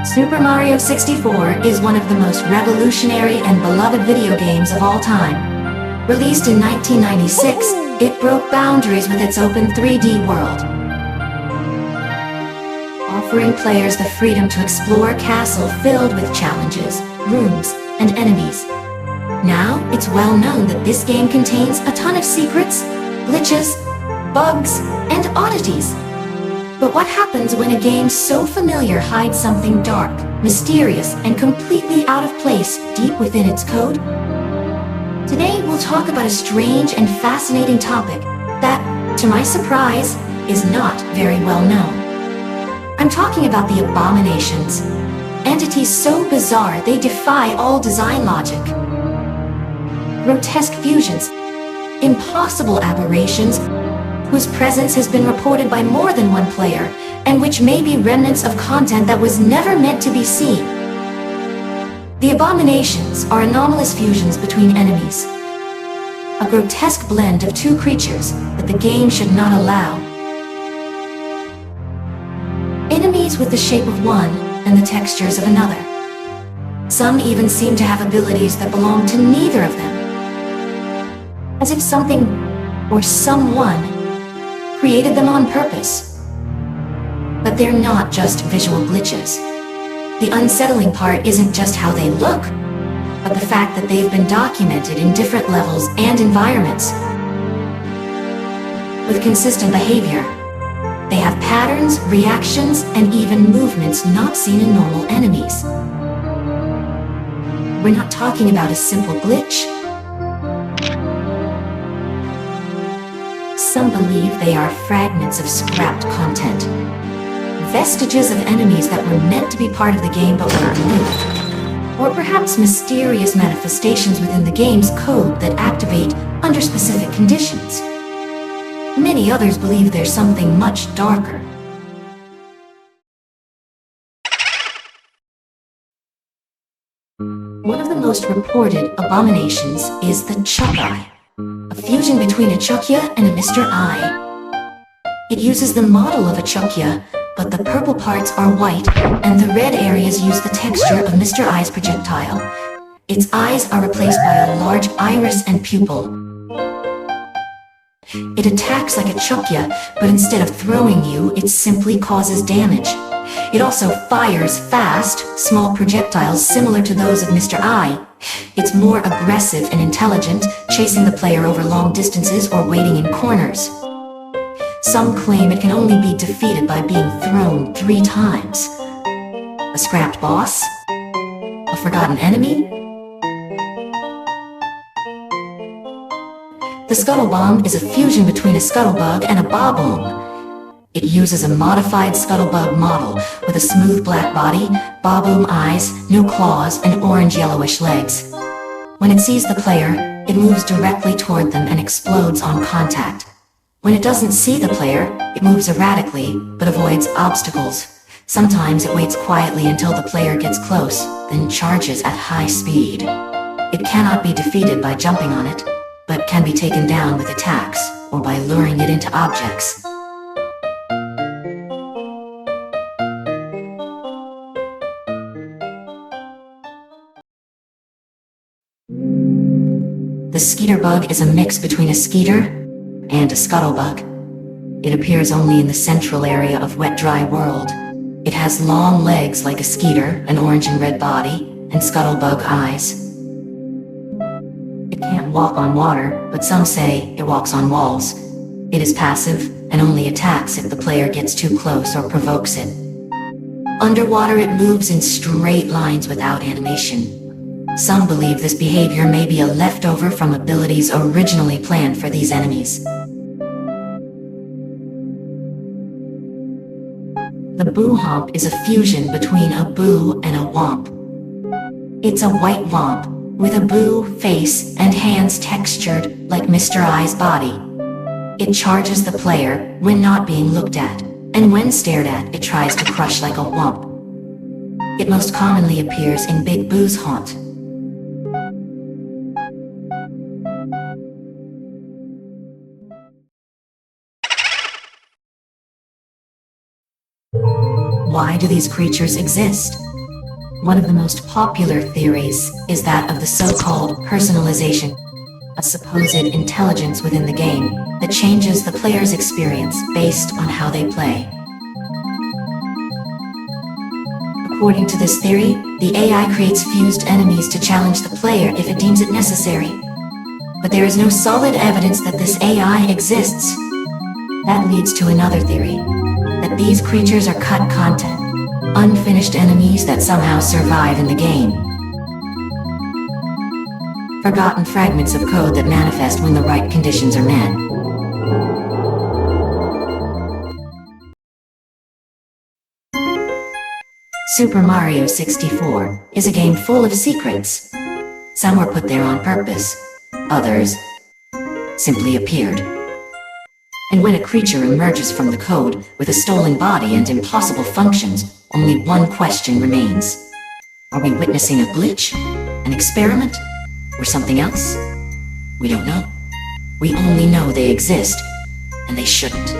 Super Mario 64 is one of the most revolutionary and beloved video games of all time. Released in 1996, it broke boundaries with its open 3D world, offering players the freedom to explore a castle filled with challenges, rooms, and enemies. Now, it's well known that this game contains a ton of secrets, glitches, bugs, and oddities. But what happens when a game so familiar hides something dark, mysterious, and completely out of place deep within its code? Today, we'll talk about a strange and fascinating topic that, to my surprise, is not very well known. I'm talking about the Abominations, entities so bizarre they defy all design logic. Grotesque fusions, impossible aberrations, whose presence has been reported by more than one player, and which may be remnants of content that was never meant to be seen. The Abominations are anomalous fusions between enemies, a grotesque blend of two creatures that the game should not allow. Enemies with the shape of one and the textures of another. Some even seem to have abilities that belong to neither of them, as if something or someone created them on purpose. But they're not just visual glitches. The unsettling part isn't just how they look, but the fact that they've been documented in different levels and environments with consistent behavior. They have patterns, reactions, and even movements not seen in normal enemies. We're not talking about a simple glitch. Some believe they are fragments of scrapped content, vestiges of enemies that were meant to be part of the game but were removed, or perhaps mysterious manifestations within the game's code that activate under specific conditions. Many others believe there's something much darker. One of the most reported abominations is the Chuck Eye, a fusion between a Chuckya and a Mr. Eye. It uses the model of a Chuckya, but the purple parts are white, and the red areas use the texture of Mr. Eye's projectile. Its eyes are replaced by a large iris and pupil. It attacks like a Chuckya, but instead of throwing you, it simply causes damage. It also fires fast, small projectiles similar to those of Mr. Eye. It's more aggressive and intelligent, chasing the player over long distances or waiting in corners. Some claim it can only be defeated by being thrown 3 times. A scrapped boss? A forgotten enemy? The Scuttle Bomb is a fusion between a Scuttlebug and a Bob-omb. It uses a modified Scuttlebug model with a smooth black body, Bob-omb eyes, no claws, and orange-yellowish legs. When it sees the player, it moves directly toward them and explodes on contact. When it doesn't see the player, it moves erratically, but avoids obstacles. Sometimes it waits quietly until the player gets close, then charges at high speed. It cannot be defeated by jumping on it, but can be taken down with attacks, or by luring it into objects. The Skeeter Bug is a mix between a Skeeter and a Scuttlebug. It appears only in the central area of Wet Dry World. It has long legs like a Skeeter, an orange and red body, and Scuttlebug eyes. It can't walk on water, but some say it walks on walls. It is passive and only attacks if the player gets too close or provokes it. Underwater, it moves in straight lines without animation. Some believe this behavior may be a leftover from abilities originally planned for these enemies. The Boo Homp is a fusion between a Boo and a Womp. It's a white Womp with a Boo face and hands textured like Mr. Eye's body. It charges the player when not being looked at, and when stared at, it tries to crush like a Womp. It most commonly appears in Big Boo's haunt. Why do these creatures exist? One of the most popular theories is that of the so-called personalization, a supposed intelligence within the game that changes the player's experience based on how they play. According to this theory, the AI creates fused enemies to challenge the player if it deems it necessary. But there is no solid evidence that this AI exists. That leads to another theory, that these creatures are cut content, unfinished enemies that somehow survive in the game. Forgotten fragments of code that manifest when the right conditions are met. Super Mario 64 is a game full of secrets. Some were put there on purpose, others simply appeared. And when a creature emerges from the code with a stolen body and impossible functions, only one question remains. Are we witnessing a glitch, an experiment, or something else? We don't know. We only know they exist, and they shouldn't.